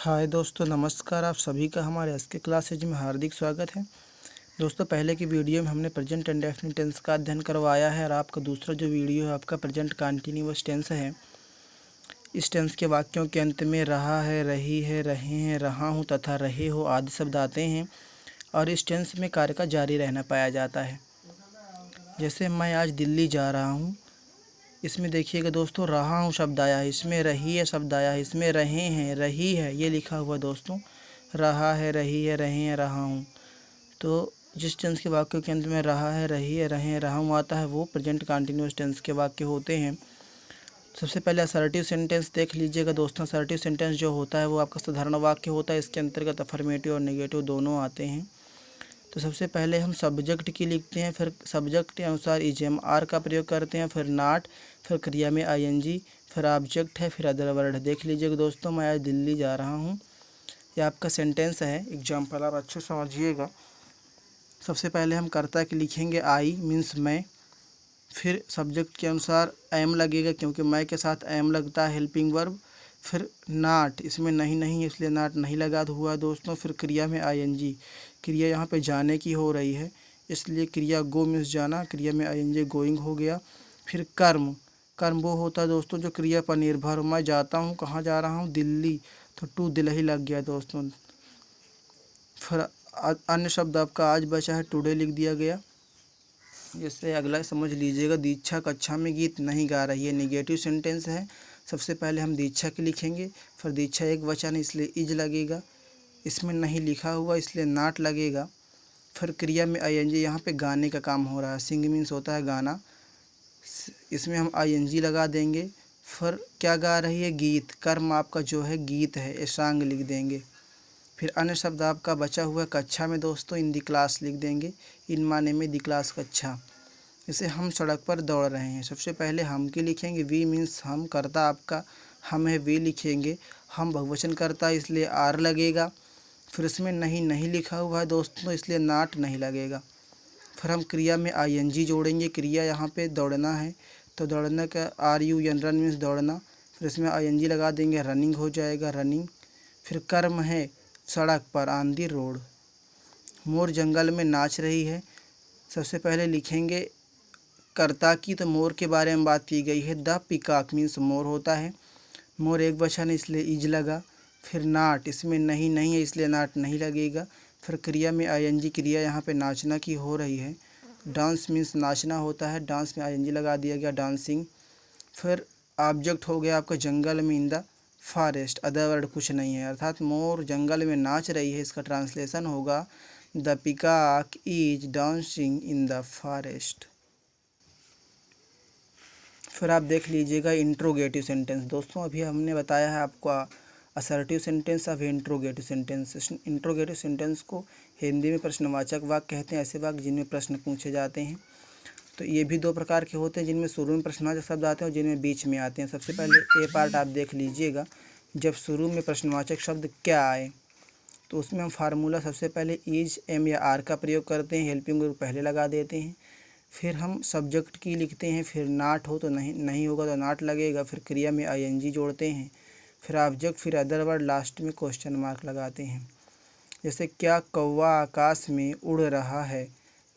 हाय दोस्तों, नमस्कार। आप सभी का हमारे एसके क्लासेज में हार्दिक स्वागत है। दोस्तों, पहले की वीडियो में हमने प्रेजेंट इंडेफिनिट टेंस का अध्ययन करवाया है और आपका दूसरा जो वीडियो है आपका प्रेजेंट कंटिन्यूअस टेंस है। इस टेंस के वाक्यों के अंत में रहा है, रही है, रहे हैं, रहा हूँ तथा रहे हो आदि शब्द आते हैं और इस टेंस में कार्य का जारी रहना पाया जाता है। जैसे मैं आज दिल्ली जा रहा हूँ, इसमें देखिएगा दोस्तों, रहा हूँ शब्द आया है, इसमें रही है शब्द आया है, इसमें रहे हैं, रही है ये लिखा हुआ दोस्तों, रहा है, रही है, रहे हैं, रहा हूँ। तो जिस टेंस के वाक्यों के अंत में रहा है, रही है, रहे हैं, रहा हूँ आता है वो प्रेजेंट कंटिन्यूअस टेंस के वाक्य होते हैं। सबसे पहले असर्टिव सेंटेंस देख लीजिएगा दोस्तों। असर्टिव सेंटेंस जो होता है वो आपका साधारण वाक्य होता है। इसके अंतर्गत अफर्मेटिव और नेगेटिव दोनों आते हैं। तो सबसे पहले हम सब्जेक्ट की लिखते हैं, फिर सब्जेक्ट के अनुसार इज/एम/आर का प्रयोग करते हैं, फिर नॉट, फिर क्रिया में आईएनजी, फिर ऑब्जेक्ट है, फिर अदर वर्ड। देख लीजिएगा दोस्तों, मैं आज दिल्ली जा रहा हूँ, ये आपका सेंटेंस है। एग्जाम्पल आप अच्छे समझिएगा। सबसे पहले हम कर्ता की लिखेंगे आई मीन्स मैं, फिर सब्जेक्ट के अनुसार एम लगेगा क्योंकि मैं के साथ एम लगता है, हेल्पिंग वर्ब। फिर नॉट, इसमें नहीं नहीं है इसलिए नॉट नहीं लगा हुआ दोस्तों। फिर क्रिया में आईएनजी, क्रिया यहाँ पे जाने की हो रही है इसलिए क्रिया गो मीन्स जाना, क्रिया में आईएनजी गोइंग हो गया। फिर कर्म, कर्म वो होता है दोस्तों जो क्रिया पर निर्भर हो। मैं जाता हूँ, कहाँ जा रहा हूँ, दिल्ली, तो टू दिल ही लग गया दोस्तों। फिर अन्य शब्द आपका आज बचा है, टुडे लिख दिया गया। जैसे अगला समझ लीजिएगा, दीक्षा कक्षा में गीत नहीं गा रही है, नेगेटिव सेंटेंस है। सबसे पहले हम दीक्षा की लिखेंगे, फिर दीक्षा एक वचन इसलिए इज लगेगा, इसमें नहीं लिखा हुआ इसलिए नॉट लगेगा। फिर क्रिया में आईएनजी, यहाँ पे गाने का काम हो रहा है, सिंग मीन्स होता है गाना, इसमें हम आईएनजी लगा देंगे। फिर क्या गा रही है, गीत, कर्म आपका जो है गीत है, ए सॉन्ग लिख देंगे। फिर अन्य शब्द आपका बचा हुआ कक्षा में दोस्तों, इन दी क्लास लिख देंगे, इन माने में दी क्लास कक्षा। जैसे हम सड़क पर दौड़ रहे हैं, सबसे पहले हम की लिखेंगे, वी मीन्स हम, करता आपका हम है, वी लिखेंगे, हम बहुवचन करता है इसलिए आर लगेगा। फिर इसमें नहीं नहीं लिखा हुआ है दोस्तों इसलिए नॉट नहीं लगेगा। फिर हम क्रिया में आईएनजी जोड़ेंगे, क्रिया यहाँ पे दौड़ना है तो दौड़ने का RUN रन मीन्स दौड़ना, फिर इसमें आईएनजी लगा देंगे, रनिंग हो जाएगा, रनिंग। फिर कर्म है सड़क पर, ऑन दी रोड। मोर जंगल में नाच रही है, सबसे पहले लिखेंगे कर्ता की, तो मोर के बारे में बात की गई है, द पिकॉक मीन्स मोर होता है, मोर एक वचन इसलिए इज लगा। फिर नॉट, इसमें नहीं नहीं है इसलिए नॉट नहीं लगेगा। फिर क्रिया में आईएनजी, क्रिया यहाँ पे नाचना की हो रही है, डांस मीन्स नाचना होता है, डांस में आईएनजी लगा दिया गया, डांसिंग। फिर ऑब्जेक्ट हो गया आपका जंगल में, in the forest, other word कुछ नहीं है, अर्थात मोर जंगल में नाच रही है, इसका ट्रांसलेशन होगा the peacock is dancing in the forest. फिर आप देख लीजिएगा इंट्रोगेटिव सेंटेंस दोस्तों, अभी हमने बताया है आपको असर्टिव सेंटेंस, अब इंट्रोगेटिव सेंटेंस। इंट्रोगेटिव सेंटेंस को हिंदी में प्रश्नवाचक वाक्य कहते हैं, ऐसे वाक्य जिनमें प्रश्न पूछे जाते हैं। तो ये भी दो प्रकार के होते हैं, जिनमें शुरू में प्रश्नवाचक शब्द आते हैं और जिनमें बीच में आते हैं। सबसे पहले ए पार्ट आप देख लीजिएगा, जब शुरू में प्रश्नवाचक शब्द क्या आए तो उसमें हम फार्मूला सबसे पहले इज, एम या आर का प्रयोग करते हैं, हेल्पिंग वर्ब पहले लगा देते हैं। फिर हम सब्जेक्ट की लिखते हैं, फिर नॉट हो तो नहीं होगा तो नॉट लगेगा, फिर क्रिया में आईएनजी जोड़ते हैं, फिर ऑब्जेक्ट, फिर अदर वर्ड, लास्ट में क्वेश्चन मार्क लगाते हैं। जैसे क्या कौवा आकाश में उड़ रहा है,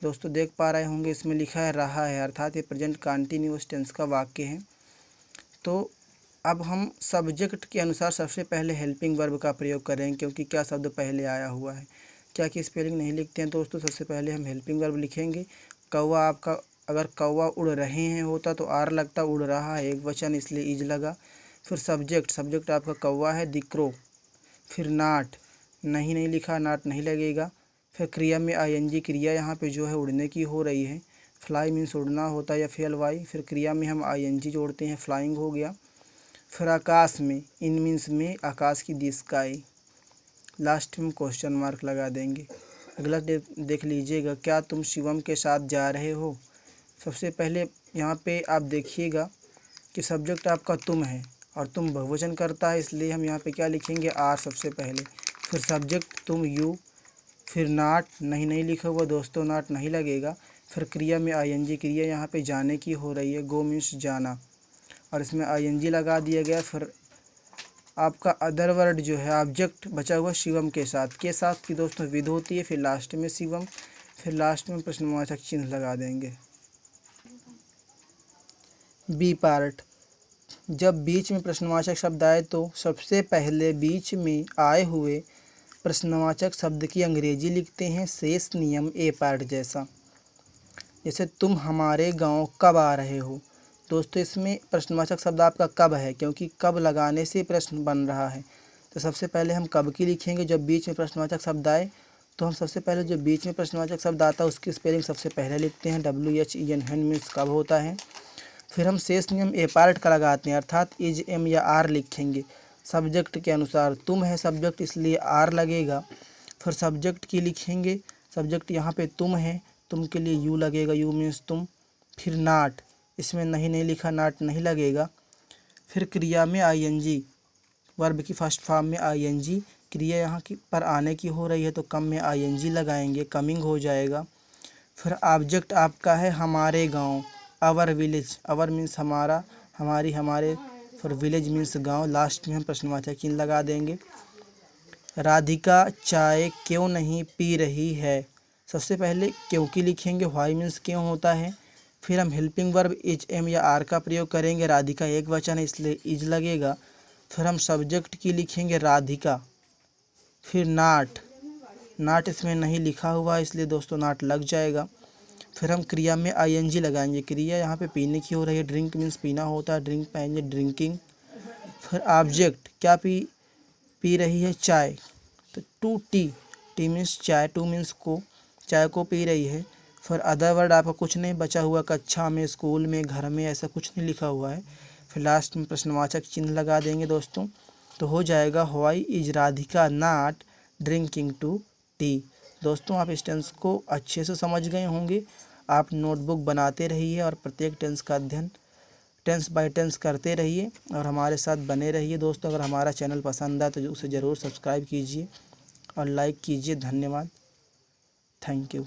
दोस्तों देख पा रहे होंगे इसमें लिखा है रहा है, अर्थात ये प्रेजेंट कंटिन्यूअस टेंस का वाक्य है। तो अब हम सब्जेक्ट के अनुसार सबसे पहले हेल्पिंग वर्ब का प्रयोग करेंगे क्योंकि क्या शब्द पहले आया हुआ है। क्या की स्पेलिंग नहीं लिखते हैं दोस्तों, सबसे पहले हम हेल्पिंग वर्ब लिखेंगे। कौवा आपका, अगर कौवा उड़ रहे हैं होता तो आर लगता, उड़ रहा है एक वचन इसलिए इज लगा। फिर सब्जेक्ट, सब्जेक्ट आपका कौवा है, द क्रो। फिर नॉट, नहीं नहीं लिखा, नॉट नहीं लगेगा। फिर क्रिया में आईएनजी, क्रिया यहाँ पे जो है उड़ने की हो रही है, फ्लाई मीन्स उड़ना होता है या FLY। फिर क्रिया में हम आईएनजी जोड़ते हैं, फ्लाइंग हो गया। फिर आकाश में, इन मीन्स में, आकाश की, दी स्काई, लास्ट में क्वेश्चन मार्क लगा देंगे। अगला देख लीजिएगा, क्या तुम शिवम के साथ जा रहे हो। सबसे पहले यहाँ पे आप देखिएगा कि सब्जेक्ट आपका तुम है और तुम बहुवचन करता है इसलिए हम यहाँ पे क्या लिखेंगे, आर सबसे पहले। फिर सब्जेक्ट तुम, यू। फिर नॉट, नहीं लिखा हुआ दोस्तों, नॉट नहीं लगेगा। फिर क्रिया में आईएनजी, क्रिया यहाँ पे जाने की हो रही है, गो मीन्स जाना और इसमें आईएनजी लगा दिया गया। फिर आपका अदर वर्ड जो है ऑब्जेक्ट बचा हुआ शिवम के साथ की दोस्तों विद होती है, फिर लास्ट में शिवम, फिर लास्ट में प्रश्नवाचक चिन्ह लगा देंगे। बी पार्ट, जब बीच में प्रश्नवाचक शब्द आए तो सबसे पहले बीच में आए हुए प्रश्नवाचक शब्द की अंग्रेजी लिखते हैं, शेष नियम ए पार्ट जैसा। जैसे तुम हमारे गांव कब आ रहे हो। दोस्तों इसमें प्रश्नवाचक शब्द आपका कब है, क्योंकि कब लगाने से प्रश्न बन रहा है। तो सबसे पहले हम कब की लिखेंगे। जब बीच में प्रश्नवाचक शब्द आए तो हम सबसे पहले जो बीच में प्रश्नवाचक शब्द आता है उसकी स्पेलिंग सबसे पहले लिखते हैं, WHEN, हैंड मीन्स कब होता है। फिर हम शेष नियम ए पार्ट का लगाते हैं, अर्थात इज, एम या आर लिखेंगे सब्जेक्ट के अनुसार। तुम है सब्जेक्ट इसलिए आर लगेगा। फिर सब्जेक्ट की लिखेंगे, सब्जेक्ट यहाँ पे तुम है, तुम के लिए यू लगेगा, यू मीन्स तुम। फिर नाट, इसमें नहीं लिखा, नाट नहीं लगेगा। फिर क्रिया में ING, वर्ब की फर्स्ट फॉर्म में ING, क्रिया यहाँ की पर आने की हो रही है तो कम में ING लगाएंगे, कमिंग हो जाएगा। फिर ऑब्जेक्ट आपका है हमारे गांव, आवर विलेज, आवर मीन्स हमारा, हमारी, हमारे, फिर विलेज मीन्स गांव। लास्ट में हम प्रश्नवाचक चिन्ह लगा देंगे। राधिका चाय क्यों नहीं पी रही है। सबसे पहले क्योंकि लिखेंगे, व्हाई मीन्स क्यों होता है। फिर हम हेल्पिंग वर्ब इज, एम या आर का प्रयोग करेंगे, राधिका एक वचन है इसलिए इज लगेगा। फिर हम सब्जेक्ट की लिखेंगे राधिका। फिर नाट, नाट इसमें नहीं लिखा हुआ है इसलिए दोस्तों नाट लग जाएगा। फिर हम क्रिया में ING लगाएंगे, क्रिया यहाँ पे पीने की हो रही है, ड्रिंक मीन्स पीना होता है, ड्रिंक पाएंगे ड्रिंकिंग। फिर ऑब्जेक्ट क्या पी रही है, चाय, तो टू टी मीन्स चाय, टू मीन्स को, चाय को पी रही है। फिर अदर वर्ड आपका कुछ नहीं बचा हुआ, कक्षा में, स्कूल में, घर में, ऐसा कुछ नहीं लिखा हुआ है। फिर लास्ट में प्रश्नवाचक चिन्ह लगा देंगे दोस्तों, तो हो जाएगा why is Radhika not drinking to tea. दोस्तों आप इस टेंस को अच्छे से समझ गए होंगे। आप नोटबुक बनाते रहिए और प्रत्येक टेंस का अध्ययन टेंस बाय टेंस करते रहिए और हमारे साथ बने रहिए। दोस्तों अगर हमारा चैनल पसंद आए तो उसे ज़रूर सब्सक्राइब कीजिए और लाइक कीजिए। धन्यवाद, थैंक यू।